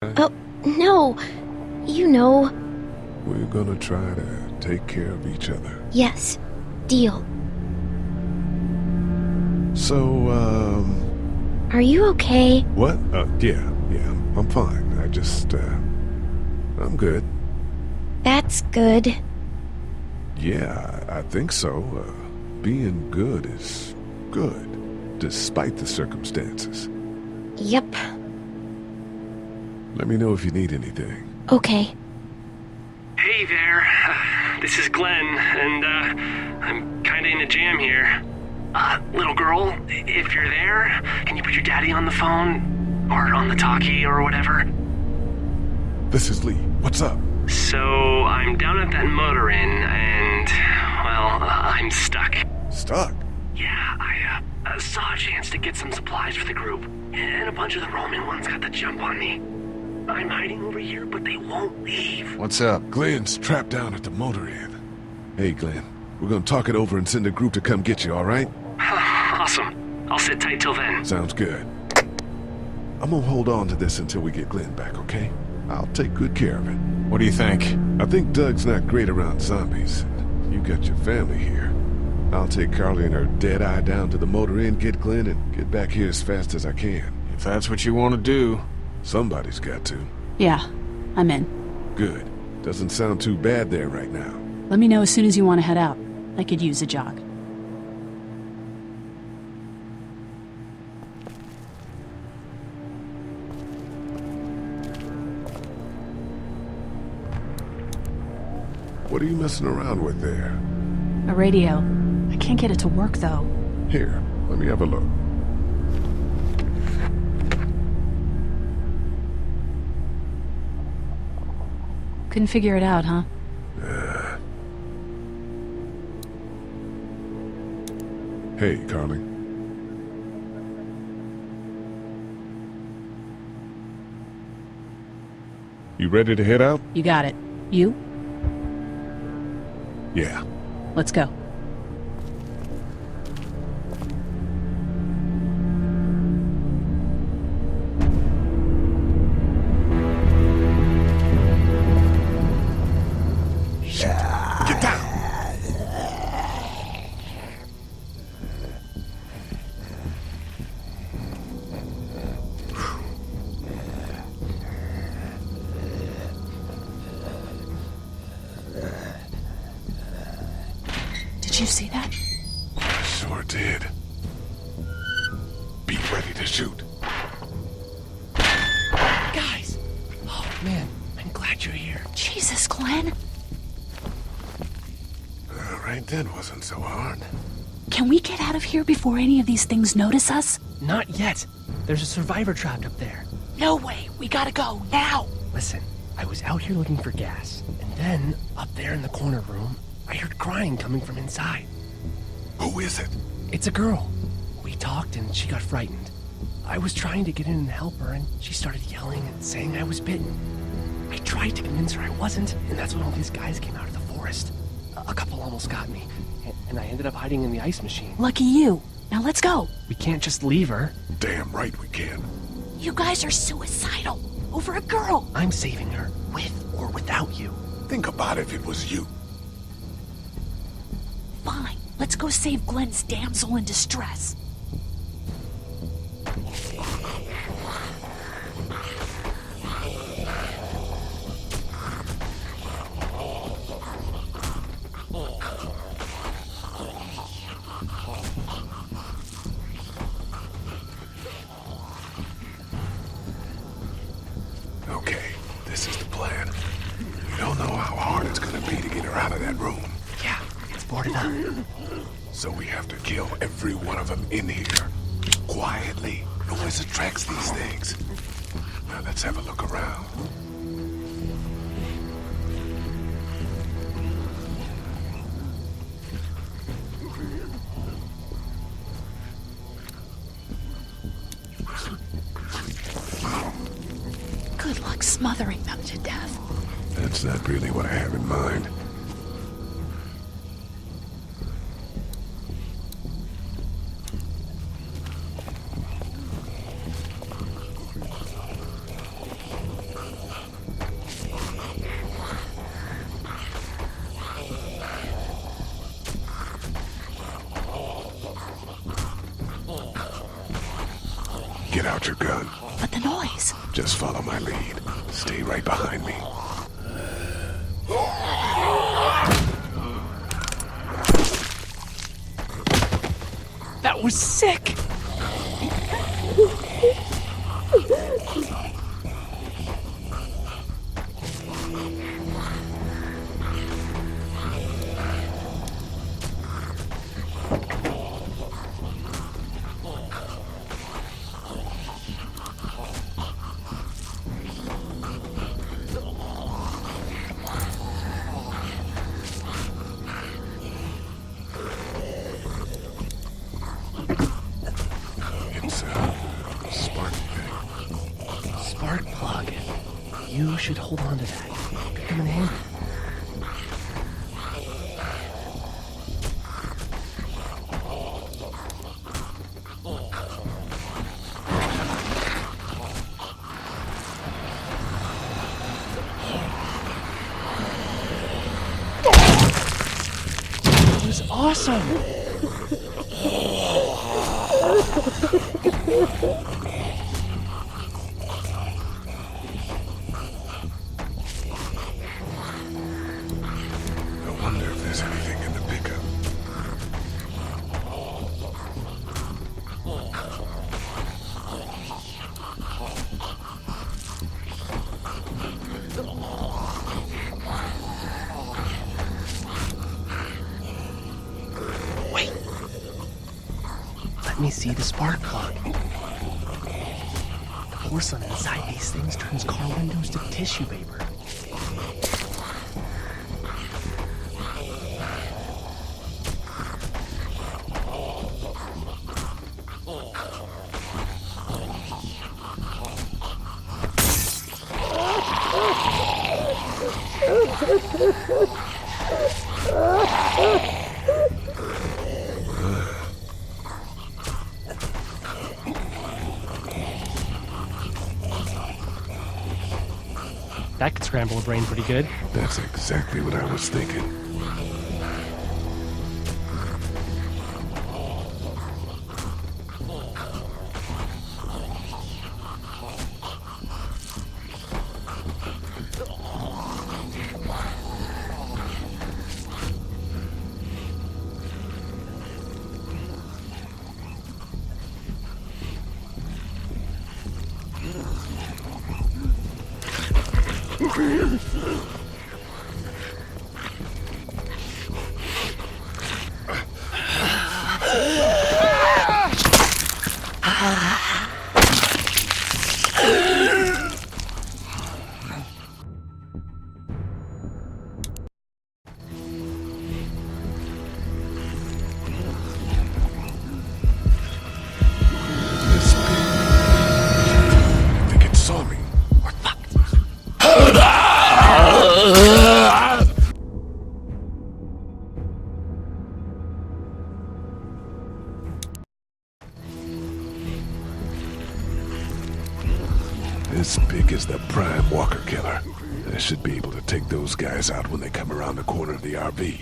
Oh, no. You know. We're gonna try to take care of each other. Yes. Deal. So, Are you okay? what? Yeah, I'm fine. I'm good. That's good. Yeah, I think so. Being good is good, despite the circumstances. Yep. Let me know if you need anything. Okay. Hey there, this is Glenn, and I'm kinda in a jam here. Little girl, if you're there, can you put your daddy on the phone? Or on the talkie, or whatever? This is Lee. What's up? So, I'm down at that motor inn, and, well, I'm stuck. Stuck? Yeah, I saw a chance to get some supplies for the group, and a bunch of the Roman ones got the jump on me. I'm hiding over here, but they won't leave. What's up? Glenn's trapped down at the motor inn. Hey, Glenn. We're gonna talk it over and send a group to come get you, all right? Awesome. I'll sit tight till then. Sounds good. I'm gonna hold on to this until we get Glenn back, okay? I'll take good care of it. What do you think? I think Doug's not great around zombies. You got your family here. I'll take Carly and her dead eye down to the motor inn, get Glenn, and get back here as fast as I can. If that's what you want to do. Somebody's got to. Yeah, I'm in. Good. Doesn't sound too bad there right now. Let me know as soon as you want to head out. I could use a jog. What are you messing around with there? A radio. I can't get it to work, though. Here, let me have a look. Couldn't figure it out, huh? Hey, Carly. You ready to head out? You got it. You? Yeah. Let's go. Get down! Did you see that? Sure did. Be ready to shoot. Guys! Oh, man, I'm glad you're here. Jesus, Glenn. Right then wasn't so hard. Can we get out of here before any of these things notice us? Not yet. There's a survivor trapped up there. No way. We gotta go, now. Listen, I was out here looking for gas, and then, up there in the corner room, I heard crying coming from inside. Who is it? It's a girl. We talked and she got frightened. I was trying to get in and help her, and she started yelling and saying I was bitten. I tried to convince her I wasn't, and that's when all these guys came out of the forest. A couple almost got me, and I ended up hiding in the ice machine. Lucky you. Now let's go. We can't just leave her. Damn right we can. You guys are suicidal. Over a girl. I'm saving her, with or without you. Think about if it was you. Fine. Let's go save Glenn's damsel in distress. Okay, this is the plan. We don't know how hard it's gonna be to get her out of that room. Yeah, it's boarded up. So we have to kill every one of them in here. Quietly. Noise attracts these things. Now let's have a look around. Good luck smothering them to death. That's not really what I have in mind. out your gun. But the noise. Just follow my lead. Stay right behind me. That was sick! It's a spark thing. Spark plug. You should hold on to that. Could come in handy. That was awesome! I wonder if there's anything in the pickup. Wait. Let me see the spark plug. The porcelain inside these things turns car windows to tissue paper. That could scramble a brain pretty good. That's exactly what I was thinking. This big. I think it saw me. We're fucked. This big is the prime walker killer. I should be able to take those guys out when they come around the corner of the RV.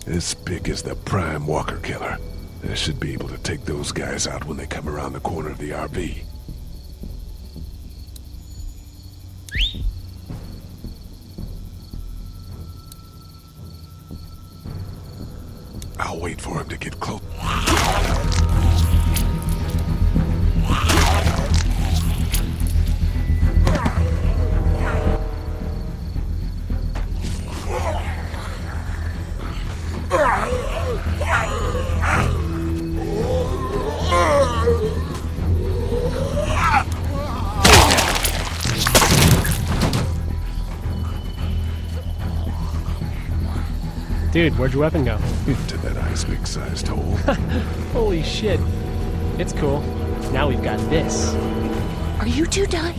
This big is the prime walker killer. I should be able to take those guys out when they come around the corner of the RV. I'll wait for him to get close. Dude, where'd your weapon go? Into that ice pick-sized hole. Holy shit. It's cool. Now we've got this. Are you two done?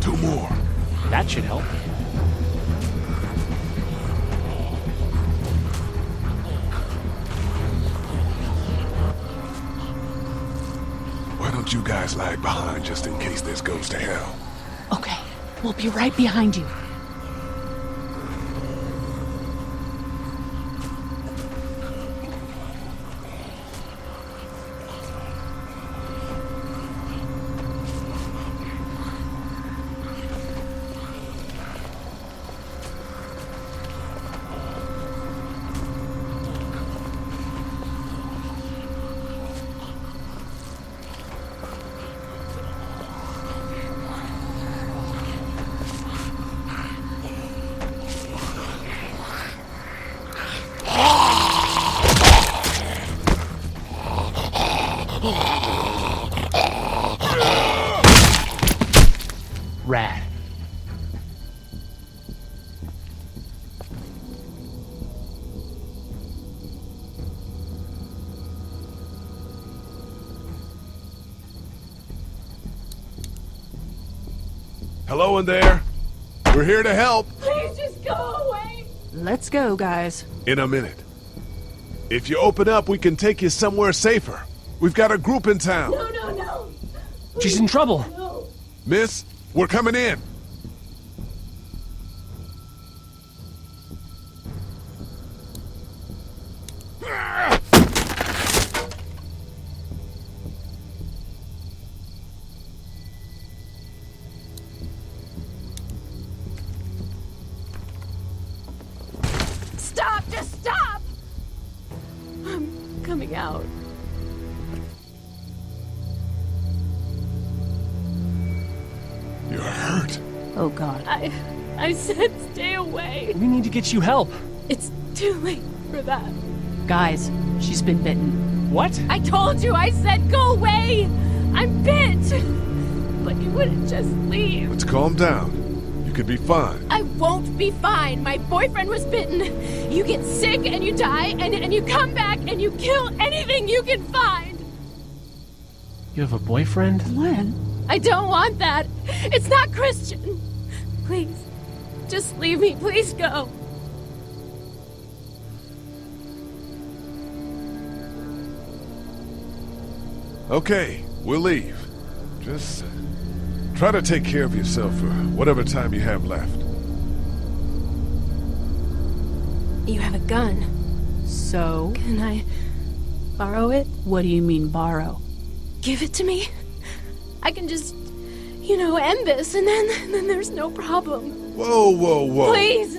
Two more. That should help. let you guys lag behind just in case this goes to hell. Okay, we'll be right behind you. Rad. Hello in there. We're here to help. Please just go away. Let's go, guys. In a minute. If you open up, we can take you somewhere safer. We've got a group in town. No, no, no. She's in trouble. No. Miss, we're coming in. Stop! Just stop! I'm coming out. You're hurt. Oh, God. I said stay away. We need to get you help. It's too late for that. Guys, she's been bitten. What? I told you, I said go away! I'm bit! But you wouldn't just leave. Let's calm down. You could be fine. I won't be fine. My boyfriend was bitten. You get sick and you die, and you come back and you kill anything you can find. You have a boyfriend? Glenn? I don't want that. It's not Christian. Please, just leave me. Please go. Okay, we'll leave. Just try to take care of yourself for whatever time you have left. You have a gun. So, Can I borrow it? what do you mean borrow? Give it to me. I can just, end this, and then there's no problem. Whoa, whoa, whoa. Please,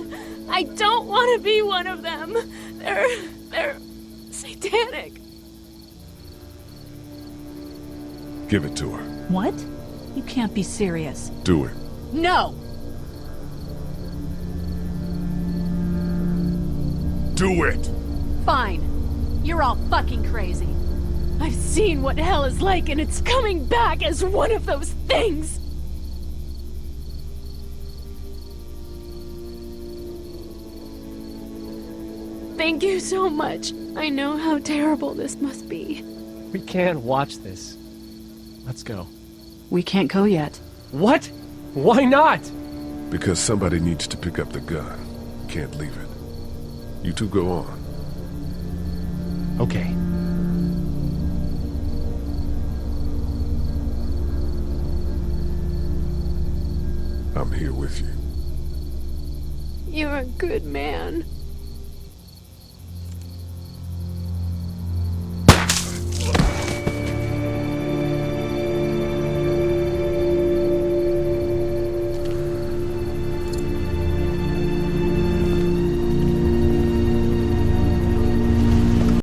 I don't want to be one of them. They're satanic. Give it to her. What? You can't be serious. Do it. No! Do it! Fine. You're all fucking crazy. I've seen what hell is like, and it's coming back as one of those things. Thank you so much. I know how terrible this must be. We can't watch this. Let's go. We can't go yet. What? Why not? Because somebody needs to pick up the gun. Can't leave it. You two go on. Okay. I'm here with you. You're a good man.